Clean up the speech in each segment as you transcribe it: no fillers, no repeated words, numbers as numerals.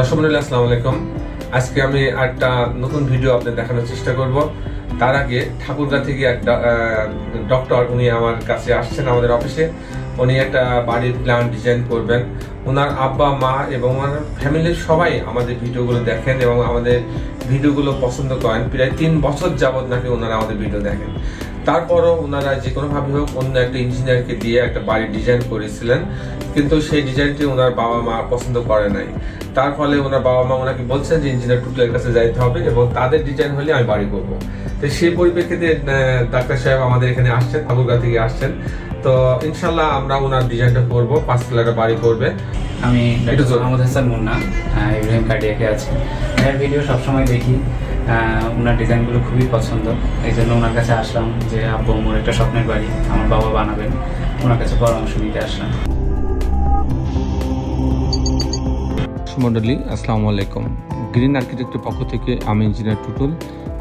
দর্শক মণ্ডলী আসসালামু আলাইকুম। আজকে আমি একটা নতুন ভিডিও আপনাদের দেখানোর চেষ্টা করব। তার আগে ঠাকুরগাঁ থেকে একটা ডক্টর উনি আমার কাছে আসছেন আমাদের অফিসে। উনি একটা বাড়ির প্ল্যান ডিজাইন করবেন। ওনার আব্বা মা এবং ওনার ফ্যামিলির সবাই আমাদের ভিডিওগুলো দেখেন এবং আমাদের ভিডিওগুলো পছন্দ করেন। প্রায় 3 বছর যাবত নাকি ওনারা আমাদের ভিডিও দেখেন। তারপরও ওনারা যে কোনোভাবে হোক অন্য একটা ইঞ্জিনিয়ারকে দিয়ে একটা বাড়ি ডিজাইন করেছিলেন, কিন্তু সেই ডিজাইনটি ওনার বাবা মা পছন্দ করে নাই। তার ফলে ওনার বাবা মা ওনাকে বলছেন যে ইঞ্জিনিয়ার টুটুলের কাছে যাইতে হবে এবং তাদের ডিজাইন হলে আমি বাড়ি করবো। তো সেই পরিপ্রেক্ষিতে ডাক্তার সাহেব আমাদের এখানে আসছেন, ঠাকুরগাঁ থেকে আসছেন। তো ইনশাল্লাহ আমরা ওনার ডিজাইনটা করবো, 5 তলার বাড়ি করবে। আমি ডক্টর মোহাম্মদ হাসান মুন্না, ইব্রাহিম কার্ডিয়াকে আছি। এর ভিডিও সবসময় দেখি, ওনার ডিজাইনগুলো খুবই পছন্দ। এই জন্য ওনার কাছে আসলাম যে আব্বু আম্মুর একটা স্বপ্নের বাড়ি আমার বাবা বানাবেন, ওনার কাছে পরামর্শ নিতে আসলাম। মণ্ডলী আসসালামু আলাইকুম। গ্রিন আর্কিটেক্টের পক্ষ থেকে আমি ইঞ্জিনিয়ার টুটুল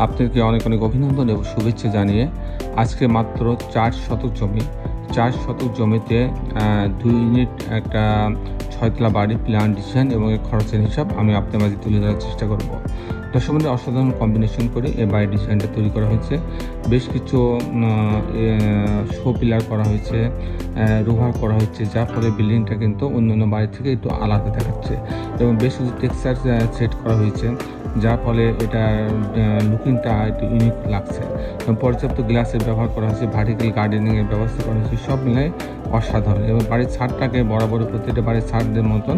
আপনাদেরকে অনেক অনেক অভিনন্দন এবং শুভেচ্ছা জানিয়ে আজকে মাত্র 4 শতক জমিতে 2 ইউনিট একটা 6 তলা বাড়ির প্ল্যান ডিজাইন এবং এর খরচের হিসাব আমি আপনার মাঝে তুলে ধরার চেষ্টা করব। দর্শক মধ্যে অসাধারণ কম্বিনেশন করে এই বাড়ির ডিজাইনটা তৈরি করা হয়েছে। বেশ কিছু শো পিলার করা হয়েছে, রোভার করা হয়েছে, যার ফলে বিল্ডিংটা কিন্তু অন্যান্য বাড়ি থেকে একটু আলাদা দেখাচ্ছে এবং বেশ কিছু টেক্সচার সেট করা হয়েছে, যার ফলে এটার লুকিংটা একটু ইউনিক লাগছে এবং পর্যাপ্ত গ্লাসের ব্যবহার করা হয়েছে, ভার্টিক্যাল গার্ডেনিংয়ের ব্যবস্থা করা হয়েছে, সব মিলাই অসাধারণ। এবং বাড়ির ছাদটাকে বরাবর প্রত্যেকটা বাড়ির ছাদের মতন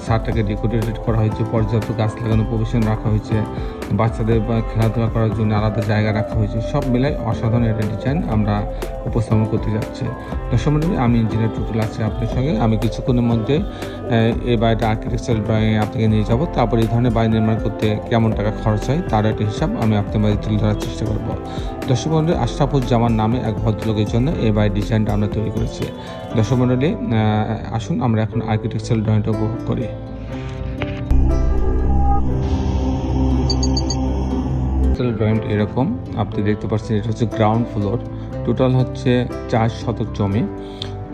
ছাদটাকে ডেকোরেটেড করা হয়েছে, পর্যাপ্ত গাছ লাগানো প্রভিশন রাখা হয়েছে, বাচ্চাদের খেলাধুলা করার জন্য আলাদা জায়গা রাখা হয়েছে, সব মিলাই অসাধারণ একটা ডিজাইন আমরা উপস্থাপন করতে যাচ্ছি। দর্শক মণ্ডলী, আমি ইঞ্জিনিয়ার টুটুল আছি আপনার সঙ্গে। আমি কিছুক্ষণের মধ্যে এই বাড়িটা আর্কিটেকচারাল ড্রয়িংয়ে আপনাকে নিয়ে যাব। তারপর এই ধরনের বাড়ি নির্মাণ করতে কেমন টাকা খরচ হয় তার একটা হিসাব আমি আপনার মাঝে তুলে ধরার চেষ্টা করব। দর্শক মণ্ডলী, আশরাফুজ্জামান নামে এক ভদ্রলোকের জন্য এই বাড়ির ডিজাইনটা আমরা তৈরি করেছি। দর্শক মণ্ডলী, আসুন আমরা এখন আর্কিটেকচারাল ড্রয়িংটা উপভোগ করি। ড্রয়িংটা এরকম আপনি দেখতে পাচ্ছেন। এটা হচ্ছে গ্রাউন্ড ফ্লোর, টোটাল হচ্ছে 4 শতক জমি।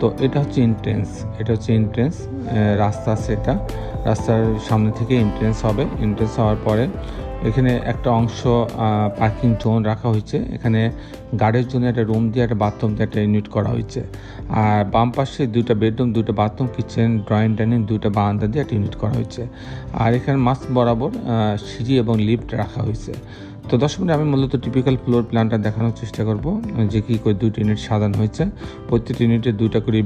তো এটা হচ্ছে এন্ট্রেন্স, রাস্তা আছে। এটা রাস্তার সামনে থেকে এন্ট্রেন্স হবে। এন্ট্রেন্স হওয়ার পরে এখানে একটা অংশ পার্কিং জোন রাখা হয়েছে। এখানে গার্ডের জন্য একটা রুম দিয়ে একটা বাথরুম দিয়ে একটা ইউনিট করা হয়েছে। আর বাম পাশে 2টা বেডরুম, 2টা বাথরুম, কিচেন, ড্রয়িং ডাইনিং, 2টা বারান্দা দিয়ে একটা ইউনিট করা হয়েছে। আর এখানে মাঝ বরাবর সিঁড়ি এবং লিফট রাখা হয়েছে। তো দর্শক মণ্ডলী, আমি মূলত টিপিক্যাল ফ্লোর প্ল্যানটা দেখানোর চেষ্টা করব যে কী করে 2টি ইউনিট সাজানো হয়েছে। প্রত্যেকটি ইউনিটে 2টা করে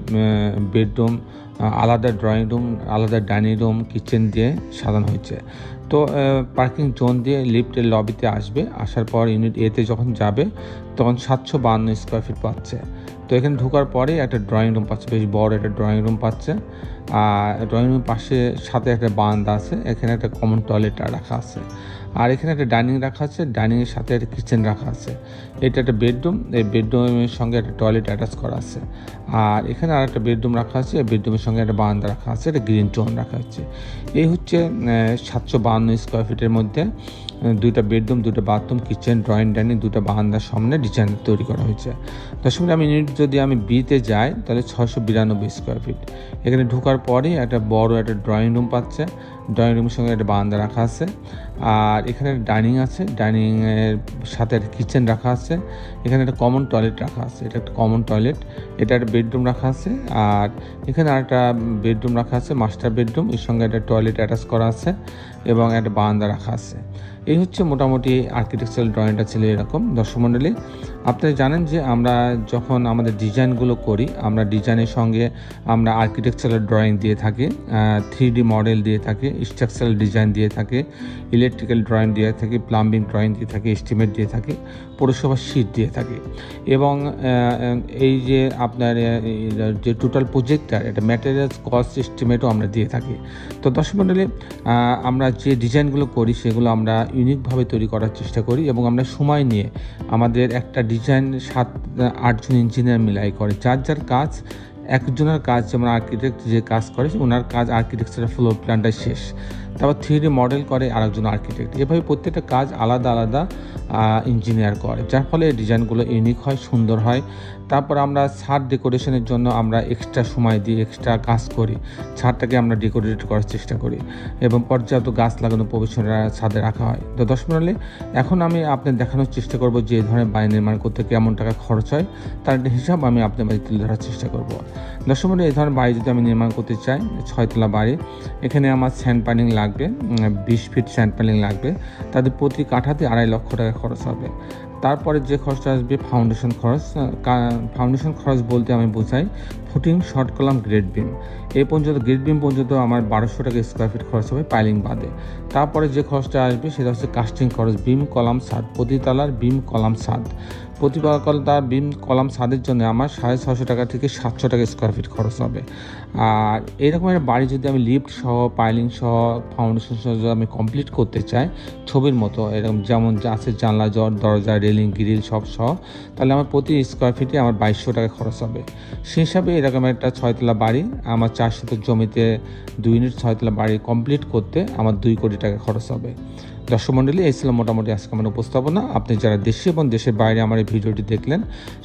বেডরুম, আলাদা ড্রয়িং রুম, আলাদা ডাইনিং রুম, কিচেন দিয়ে সাজানো হয়েছে। তো পার্কিং জোন দিয়ে লিফটের লবিতে আসবে। আসার পর ইউনিট এতে যখন যাবে তখন 752 স্কোয়ার ফিট পাচ্ছে। তো এখানে ঢোকার পরেই একটা ড্রয়িং রুম পাচ্ছে, বেশ বড় একটা ড্রয়িং রুম পাচ্ছে। আর ড্রয়িং রুমের পাশে সাথে একটা বারান্দা আছে, এখানে একটা কমন টয়লেট রাখা আছে। আর এখানে একটা ডাইনিং রাখা আছে, ডাইনিংয়ের সাথে একটা কিচেন রাখা আছে। এটা একটা বেডরুম, এই বেডরুমের সঙ্গে একটা টয়লেট অ্যাটাচ করা আছে। আর এখানে আর একটা বেডরুম রাখা আছে, এই বেডরুমের সঙ্গে একটা বারান্দা রাখা আছে, একটা গ্রিন টোন রাখা হচ্ছে। এই হচ্ছে 752 স্কোয়ার ফিটের মধ্যে 2টা বেডরুম, 2টা বাথরুম, কিচেন, ড্রয়িং ডাইনিং, 2টা বারান্দার সামনে ডিজাইন তৈরি করা হয়েছে। তার সঙ্গে আমি ইউনিট যদি আমি বিতে যাই তাহলে 692 স্কোয়ার ফিট। এখানে ঢোকার পরেই একটা বড় একটা ড্রয়িং রুম পাচ্ছে, ড্রয়িং রুমের সঙ্গে একটা বারান্দা রাখা আছে। আর এখানে ডাইনিং আছে, ডাইনিংয়ের সাথে একটা কিচেন রাখা আছে। এখানে একটা কমন টয়লেট রাখা আছে, এটা একটা কমন টয়লেট। এটা একটা বেডরুম রাখা আছে। আর এখানে আরেকটা বেডরুম রাখা আছে, মাস্টার বেডরুম, এর সঙ্গে একটা টয়লেট অ্যাটাচ করা আছে এবং একটা বারান্দা রাখা আছে। এই হচ্ছে মোটামুটি আর্কিটেকচারাল ড্রয়িংটা ছিল এরকম। দর্শক মণ্ডলী, আপনারা জানেন যে আমরা যখন আমাদের ডিজাইনগুলো করি, আমরা ডিজাইনের সঙ্গে আমরা আর্কিটেকচারাল ড্রয়িং দিয়ে থাকি, 3D মডেল দিয়ে থাকি, স্ট্রাকচারাল ডিজাইন দিয়ে থাকি, ইলেকট্রিক্যাল ড্রয়িং দিয়ে থাকি, প্লাম্বিং ড্রয়িং দিয়ে থাকি, এস্টিমেট দিয়ে থাকি, পৌরসভার শীট দিয়ে থাকি এবং এই যে আপনার যে টোটাল প্রজেক্টটার এটা ম্যাটেরিয়ালস কস্ট এস্টিমেটও আমরা দিয়ে থাকি। তো দর্শক মণ্ডলী, আমরা যে ডিজাইনগুলো করি সেগুলো আমরা ইউনিকভাবে তৈরি করার চেষ্টা করি এবং আমরা সময় নিয়ে আমাদের একটা ডিজাইন 7-8 জন ইঞ্জিনিয়ার মিলাই করে, যার যার কাজ একজনের কাজ, যেমন আর্কিটেক্ট যে কাজ করে ওনার কাজ আর্কিটেকচারাল ফ্লোর প্ল্যানটাই শেষ, তারপর 3D মডেল করে আরেকজন আর্কিটেক্ট। এভাবে প্রত্যেকটা কাজ আলাদা আলাদা ইঞ্জিনিয়ার করে, যার ফলে ডিজাইনগুলো ইউনিক হয়, সুন্দর হয়। তারপর আমরা ছাদ ডেকোরেশনের জন্য আমরা এক্সট্রা সময় দিই, এক্সট্রা কাজ করি, ছাদটাকে আমরা ডেকোরেট করার চেষ্টা করি এবং পর্যাপ্ত গাছ লাগানো প্রবেশনা ছাদে রাখা হয়। তো দর্শক মণ্ডলী, এখন আমি আপনাদের দেখানোর চেষ্টা করব যে এই ধরনের বাড়ি নির্মাণ করতে কেমন টাকা খরচ হয়, তার একটা হিসাব আমি আপনার বাড়ি তুলে ধরার চেষ্টা করব। দর্শক মণ্ডলী, এই ধরনের বাড়ি যদি আমি নির্মাণ করতে চাই, 6 তলা বাড়ি, এখানে আমার স্যান্ড পাইলিং লাগবে, 20 ফিট স্যান্ড পাইলিং লাগবে, তাদের প্রতি কাঠাতে 2.5 লক্ষ টাকা খরচ হবে। তারপরে যে খরচটা আসবে ফাউন্ডেশন খরচ। ফাউন্ডেশন খরচ বলতে আমি বোঝাই footing, short column, grade beam. এই পর্যন্ত গ্রেড বিম পর্যন্ত আমার 1200 টাকা স্কোয়ার ফিট খরচ হবে পাইলিং বাদে। তারপরে যে খরচটা আসবে সেটা হচ্ছে কাস্টিং খরচ, বিম, কলাম, ছাদ, প্রতিতলার বিম, কলাম, ছাদ। প্রতিতলার বিম, কলাম, ছাদের জন্য আমার 650 টাকা থেকে 700 টাকা স্কোয়ার ফিট খরচ হবে। আর এরকমের বাড়ি যদি আমি লিফট সহ, পাইলিং সহ, ফাউন্ডেশন সহ যদি আমি কমপ্লিট করতে চাই ছবির মতো, এরকম যেমন আছে জানলা, দরজা, রেলিং, গ্রিল সব সহ, তাহলে আমার প্রতি স্কোয়ার ফিটে আমার 2200 টাকা খরচ হবে। সেই হিসাবে এরকম একটা 6 তলা বাড়ি আমার 4 শতক জমিতে 2 ইউনিট 6 তলা বাড়ি কমপ্লিট করতে আমার 2 কোটি টাকা খরচ হবে। দর্শক মণ্ডলী, এই ছিল মোটামুটি আজকে আমার উপস্থাপনা। আপনি যারা দেশে এবং দেশের বাইরে আমার এই ভিডিওটি দেখলেন,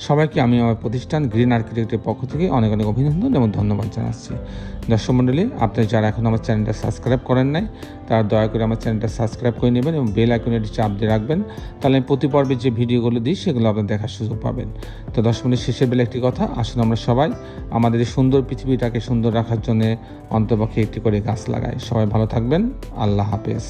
সবাইকে আমি আমার প্রতিষ্ঠান গ্রিন আর্কিটেক্টের পক্ষ থেকে অনেক অনেক অভিনন্দন এবং ধন্যবাদ জানাচ্ছি। দর্শক মণ্ডলী, আপনি যারা এখন আমার চ্যানেলটা সাবস্ক্রাইব করেন নাই, তারা দয়া করে আমার চ্যানেলটা সাবস্ক্রাইব করে নেবেন এবং বেল আইকনটি চাপ দিয়ে রাখবেন, তাহলে আমি প্রতি পর্বে যে ভিডিওগুলো দিই সেগুলো আপনার দেখার সুযোগ পাবেন। তো দর্শক মণ্ডলী, শেষের বেলা একটি কথা, আসুন আমরা সবাই আমাদের এই সুন্দর পৃথিবীটাকে সুন্দর রাখার জন্য অন্তপক্ষে একটি করে গাছ লাগাই। সবাই ভালো থাকবেন। আল্লাহ হাফেজ।